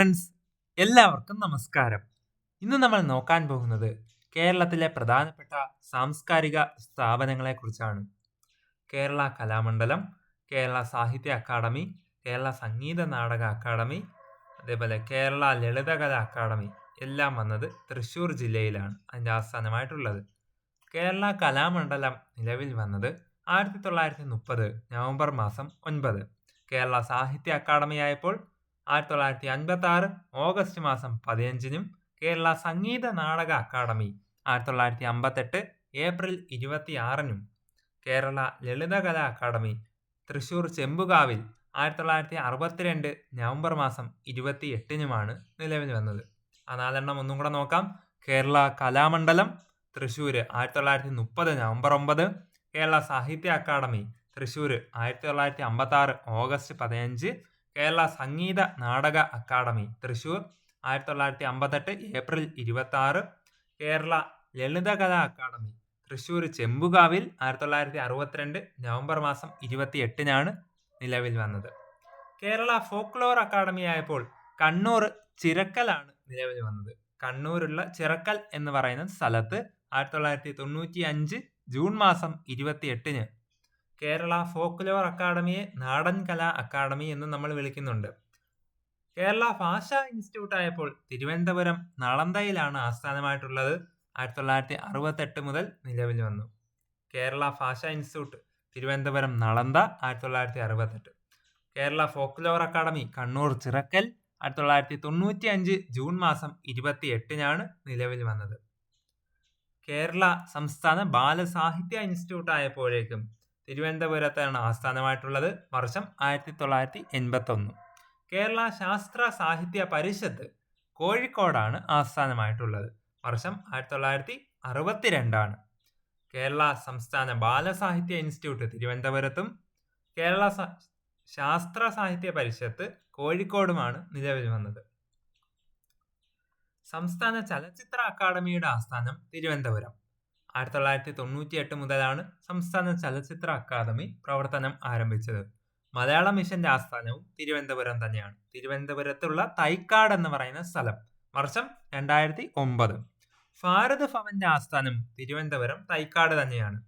Friends, എല്ലാവർക്കും നമസ്കാരം. ഇന്ന് നമ്മൾ നോക്കാൻ പോകുന്നത് കേരളത്തിലെ പ്രധാനപ്പെട്ട സാംസ്കാരിക സ്ഥാപനങ്ങളെ കുറിച്ചാണ്. കേരള കലാമണ്ഡലം, കേരള സാഹിത്യ അക്കാദമി, കേരള സംഗീത നാടക അക്കാദമി, അതേപോലെ കേരള ലളിതകലാ അക്കാദമി എല്ലാം വന്നത് തൃശ്ശൂർ ജില്ലയിലാണ് അതിൻ്റെ ആസ്ഥാനമായിട്ടുള്ളത്. കേരള കലാമണ്ഡലം നിലവിൽ വന്നത് 1930 നവംബർ മാസം 9. കേരള സാഹിത്യ അക്കാദമി ആയപ്പോൾ 1956 ഓഗസ്റ്റ് മാസം 15-നും, കേരള സംഗീത നാടക അക്കാദമി 1958 ഏപ്രിൽ 26-നും, കേരള ലളിതകലാ അക്കാദമി തൃശ്ശൂർ ചെമ്പുകാവിൽ 1962 നവംബർ മാസം 28-നുമാണ് നിലവിൽ വന്നത്. ആ 4 ഒന്നും കൂടെ നോക്കാം. Kerala Kalamandalam Thrissur 1930 November 9, Kerala Sahitya academy Thrissur 1956 August 15, Kerala Sangeetha Nataka academy Thrissur 1958 April 26, Kerala Lalithakala academy Thrissur ചെമ്പുകാവിൽ 1962 നവംബർ മാസം 28-നാണ് നിലവിൽ വന്നത്. കേരള ഫോക്ലോർ അക്കാദമി ആയപ്പോൾ കണ്ണൂർ ചിറക്കലാണ് നിലവിൽ വന്നത്. കണ്ണൂരുള്ള ചിറക്കൽ എന്ന് പറയുന്ന സ്ഥലത്ത് 1995 ജൂൺ മാസം 28-ന് കേരള ഫോക്ലോർ അക്കാദമിയെ നാടൻ കലാ അക്കാദമി എന്ന് നമ്മൾ വിളിക്കുന്നുണ്ട്. കേരള ഭാഷാ ഇൻസ്റ്റിറ്റ്യൂട്ട് ആയപ്പോൾ തിരുവനന്തപുരം നളന്തയിലാണ് ആസ്ഥാനമായിട്ടുള്ളത്. 1968 മുതൽ നിലവിൽ വന്നു. Kerala Bhasha institute Thiruvananthapuram Nalanda 1968. Kerala folklore academy Kannur Chirakkal 1995 June മാസം 28-നാണ് നിലവിൽ വന്നത്. കേരള സംസ്ഥാന ബാലസാഹിത്യ ഇൻസ്റ്റിറ്റ്യൂട്ട് ആയപ്പോഴേക്കും തിരുവനന്തപുരത്താണ് ആസ്ഥാനമായിട്ടുള്ളത്. വർഷം 1981. കേരള ശാസ്ത്ര സാഹിത്യ പരിഷത്ത് കോഴിക്കോടാണ് ആസ്ഥാനമായിട്ടുള്ളത്. വർഷം 1962. കേരള സംസ്ഥാന ബാലസാഹിത്യ ഇൻസ്റ്റിറ്റ്യൂട്ട് തിരുവനന്തപുരത്തും കേരള ശാസ്ത്ര സാഹിത്യ പരിഷത്ത് കോഴിക്കോടുമാണ് നിലവിൽ വന്നത്. സംസ്ഥാന ചലച്ചിത്ര അക്കാദമിയുടെ ആസ്ഥാനം തിരുവനന്തപുരം. 1998 മുതലാണ് സംസ്ഥാന ചലച്ചിത്ര അക്കാദമി പ്രവർത്തനം ആരംഭിച്ചത്. മലയാള മിഷന്റെ ആസ്ഥാനവും തിരുവനന്തപുരം തന്നെയാണ്. തിരുവനന്തപുരത്തുള്ള തൈക്കാട് എന്ന് പറയുന്ന സ്ഥലം. വർഷം 2009. ഭാരത് ഭവന്റെ ആസ്ഥാനം തിരുവനന്തപുരം തൈക്കാട് തന്നെയാണ്.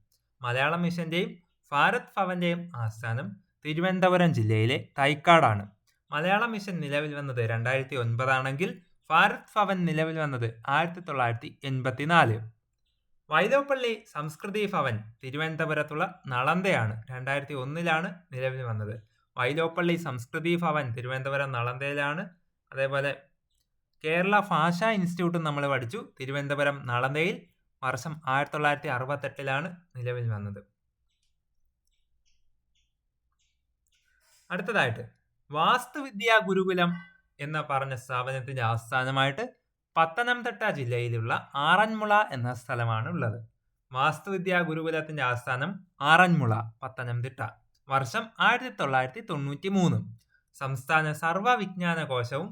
മലയാള മിഷന്റെയും ഭാരത് ഭവന്റെയും ആസ്ഥാനം തിരുവനന്തപുരം ജില്ലയിലെ തൈക്കാടാണ്. മലയാള മിഷൻ നിലവിൽ വന്നത് 2009 ആണെങ്കിൽ ഭാരത് ഭവൻ നിലവിൽ വന്നത് 1984. വൈലോപ്പള്ളി സംസ്കൃതി ഭവൻ തിരുവനന്തപുരത്തുള്ള നളന്തയാണ്. 2001-ലാണ് നിലവിൽ വന്നത്. വൈലോപ്പള്ളി സംസ്കൃതി ഭവൻ തിരുവനന്തപുരം നളന്തയിലാണ്. അതേപോലെ കേരള ഭാഷാ ഇൻസ്റ്റിറ്റ്യൂട്ട് നമ്മൾ പഠിച്ചു. തിരുവനന്തപുരം നളന്തയിൽ. വർഷം 1968-ലാണ് നിലവിൽ വന്നത്. അടുത്തതായിട്ട് വാസ്തുവിദ്യാ ഗുരുകുലം എന്ന പറഞ്ഞ സ്ഥാപനത്തിന്റെ ആസ്ഥാനമായിട്ട് പത്തനംതിട്ട ജില്ലയിലുള്ള ആറന്മുള എന്ന സ്ഥലമാണ് ഉള്ളത്. വാസ്തുവിദ്യാ ഗുരുകുലത്തിന്റെ ആസ്ഥാനം ആറന്മുള, പത്തനംതിട്ട. വർഷം 1993. സംസ്ഥാന സർവ്വവിജ്ഞാന കോശവും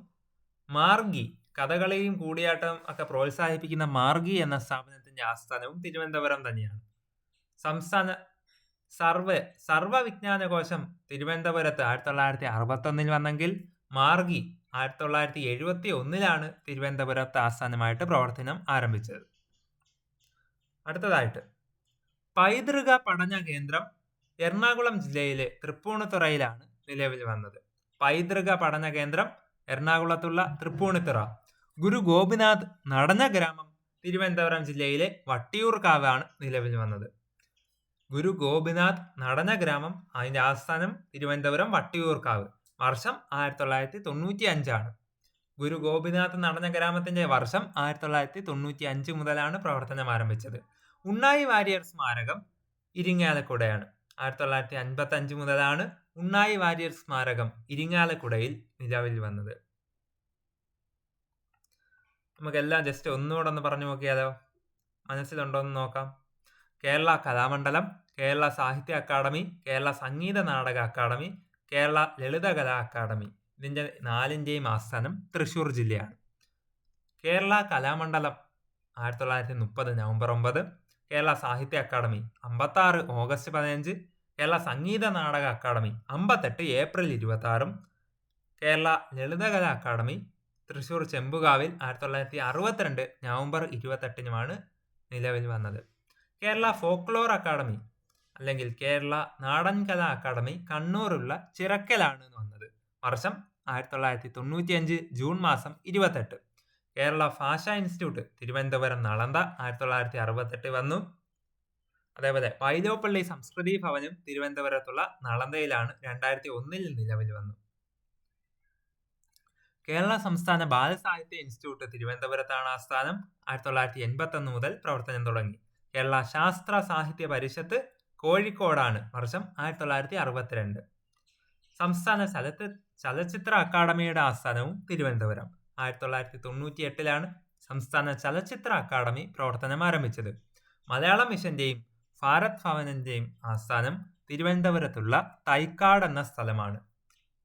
മാർഗി കഥകളിയും കൂടിയാട്ടം ഒക്കെ പ്രോത്സാഹിപ്പിക്കുന്ന മാർഗി എന്ന സ്ഥാപനത്തിന്റെ ആസ്ഥാനവും തിരുവനന്തപുരം തന്നെയാണ്. സംസ്ഥാന സർവ്വവിജ്ഞാന കോശം തിരുവനന്തപുരത്ത് 1961 വന്നെങ്കിൽ മാർഗി 1971-ലാണ് തിരുവനന്തപുരത്ത് ആസ്ഥാനമായിട്ട് പ്രവർത്തനം ആരംഭിച്ചത്. അടുത്തതായിട്ട് പൈതൃക പഠന കേന്ദ്രം എറണാകുളം ജില്ലയിലെ തൃപ്പൂണിത്തുറയിലാണ് നിലവിൽ വന്നത്. പൈതൃക പഠന കേന്ദ്രം എറണാകുളത്തുള്ള തൃപ്പൂണിത്തുറ. ഗുരു ഗോപിനാഥ് നടന ഗ്രാമം തിരുവനന്തപുരം ജില്ലയിലെ വട്ടിയൂർക്കാവാണ് നിലവിൽ വന്നത്. ഗുരു ഗോപിനാഥ് നടന ഗ്രാമം, അതിന്റെ ആസ്ഥാനം തിരുവനന്തപുരം വട്ടിയൂർക്കാവ്. വർഷം 1995-ആണ്. ഗുരു ഗോപിനാഥ് നടന ഗ്രാമത്തിന്റെ വർഷം 1995 മുതലാണ് പ്രവർത്തനം ആരംഭിച്ചത്. ഉണ്ണായി വാര്യർ സ്മാരകം ഇരിങ്ങാലക്കുടയാണ്. 1955 മുതലാണ് ഉണ്ണായി വാര്യർ സ്മാരകം ഇരിങ്ങാലക്കുടയിൽ നിലവിൽ വന്നത്. നമുക്കെല്ലാം ജസ്റ്റ് ഒന്നുകൂടെ ഒന്ന് പറഞ്ഞു നോക്കിയാലോ? മനസ്സിലുണ്ടോ എന്ന് നോക്കാം. Kerala Kalamandalam, Kerala Sahitya academy, Kerala Sangeetha Nataka academy, Kerala Lalithakala academy. ഇതിൻ്റെ 4ന്റെയും ആസ്ഥാനം തൃശ്ശൂർ ജില്ലയാണ്. Kerala Kalamandalam 1930 November 9, Kerala Sahitya academy 56 August 15, Kerala Sangeetha Nataka academy 58 April 26, Kerala Lalithakala academy Thrissur ചെമ്പുകാവിൽ 1962 നവംബർ 28-നുമാണ് നിലവിൽ വന്നത്. കേരള ഫോക്ലോർ അക്കാദമി അല്ലെങ്കിൽ കേരള നാടൻ കലാ അക്കാദമി കണ്ണൂരുള്ള ചിറക്കലാണ് വന്നത്. വർഷം 1995 ജൂൺ മാസം 28. കേരള ഭാഷാ ഇൻസ്റ്റിറ്റ്യൂട്ട് തിരുവനന്തപുരം നളന്ത 1968 വന്നു. അതേപോലെ വൈലോപ്പള്ളി സംസ്കൃതി ഭവനും തിരുവനന്തപുരത്തുള്ള നളന്തയിലാണ് 2001 നിലവിൽ വന്നു. കേരള സംസ്ഥാന ബാലസാഹിത്യ ഇൻസ്റ്റിറ്റ്യൂട്ട് തിരുവനന്തപുരത്താണ് ആസ്ഥാനം. 1981 മുതൽ പ്രവർത്തനം തുടങ്ങി. കേരള ശാസ്ത്ര സാഹിത്യ പരിഷത്ത് കോഴിക്കോടാണ്. വർഷം 1962. സംസ്ഥാന ചലച്ചിത്ര അക്കാദമിയുടെ ആസ്ഥാനവും തിരുവനന്തപുരം. 1998 സംസ്ഥാന ചലച്ചിത്ര അക്കാദമി പ്രവർത്തനം ആരംഭിച്ചത്. മലയാള മിഷന്റെയും ഭാരത് ഭവനിന്റെയും ആസ്ഥാനം തിരുവനന്തപുരത്തുള്ള തൈക്കാട് എന്ന സ്ഥലമാണ്.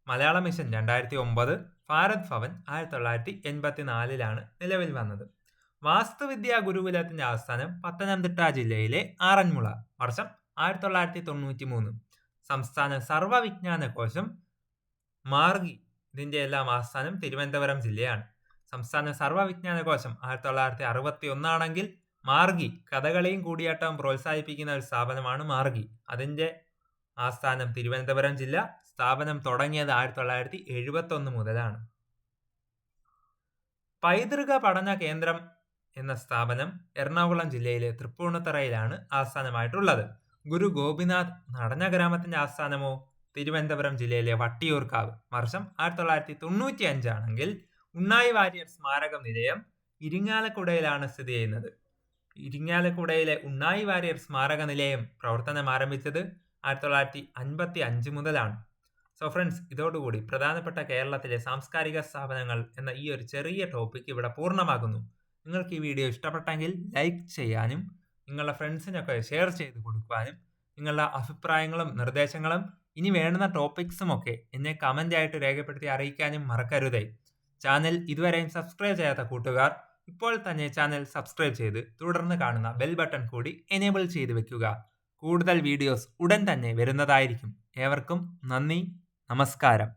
മലയാള മിഷൻ 2009, ഭാരത് ഭവൻ 1984 നിലവിൽ വന്നത്. വാസ്തുവിദ്യാ ഗുരുകുലത്തിന്റെ ആസ്ഥാനം പത്തനംതിട്ട ജില്ലയിലെ ആറന്മുള. വർഷം 1993. സംസ്ഥാന സർവവിജ്ഞാന കോശം മാർഗി ഇതിന്റെ എല്ലാം ആസ്ഥാനം തിരുവനന്തപുരം ജില്ലയാണ്. സംസ്ഥാന സർവവിജ്ഞാന കോശം 1961 ആണെങ്കിൽ മാർഗി കഥകളിയും കൂടിയാട്ടവും പ്രോത്സാഹിപ്പിക്കുന്ന ഒരു സ്ഥാപനമാണ് മാർഗി. അതിന്റെ ആസ്ഥാനം തിരുവനന്തപുരം ജില്ല. സ്ഥാപനം തുടങ്ങിയത് 1971 മുതലാണ്. പൈതൃക പഠന കേന്ദ്രം എന്ന സ്ഥാപനം എറണാകുളം ജില്ലയിലെ തൃപ്പൂണിത്തുറയിലാണ് ആസ്ഥാനമായിട്ടുള്ളത്. ഗുരു ഗോപിനാഥ് നടന ഗ്രാമത്തിന്റെ ആസ്ഥാനമോ തിരുവനന്തപുരം ജില്ലയിലെ വട്ടിയൂർക്കാവ്. വർഷം 1995 ആണെങ്കിൽ ഉണ്ണായി വാര്യർ സ്മാരക നിലയം ഇരിങ്ങാലക്കുടയിലാണ് സ്ഥിതി ചെയ്യുന്നത്. ഇരിങ്ങാലക്കുടയിലെ ഉണ്ണായി വാര്യർ സ്മാരക നിലയം പ്രവർത്തനം ആരംഭിച്ചത് 1955 മുതലാണ്. സോ ഫ്രണ്ട്സ്, ഇതോടുകൂടി പ്രധാനപ്പെട്ട കേരളത്തിലെ സാംസ്കാരിക സ്ഥാപനങ്ങൾ എന്ന ഈ ഒരു ചെറിയ ടോപ്പിക് ഇവിടെ പൂർണ്ണമാകുന്നു. നിങ്ങൾക്ക് ഈ വീഡിയോ ഇഷ്ടപ്പെട്ടെങ്കിൽ ലൈക്ക് ചെയ്യാനും നിങ്ങളുടെ ഫ്രണ്ട്സിനൊക്കെ ഷെയർ ചെയ്ത് കൊടുക്കുവാനും നിങ്ങളുടെ അഭിപ്രായങ്ങളും നിർദ്ദേശങ്ങളും ഇനി വേണ്ടുന്ന ടോപ്പിക്സും ഒക്കെ എന്നെ കമന്റ് ആയിട്ട് രേഖപ്പെടുത്തി അറിയിക്കാനും മറക്കരുതേ. ചാനൽ ഇതുവരെയും സബ്സ്ക്രൈബ് ചെയ്യാത്ത കൂട്ടുകാർ ഇപ്പോൾ തന്നെ ചാനൽ സബ്സ്ക്രൈബ് ചെയ്ത് തുടർന്ന് കാണുന്ന ബെൽ ബട്ടൺ കൂടി എനേബിൾ ചെയ്ത് വെക്കുക. കൂടുതൽ വീഡിയോസ് ഉടൻ തന്നെ വരുന്നതായിരിക്കും. ഏവർക്കും നന്ദി, നമസ്കാരം.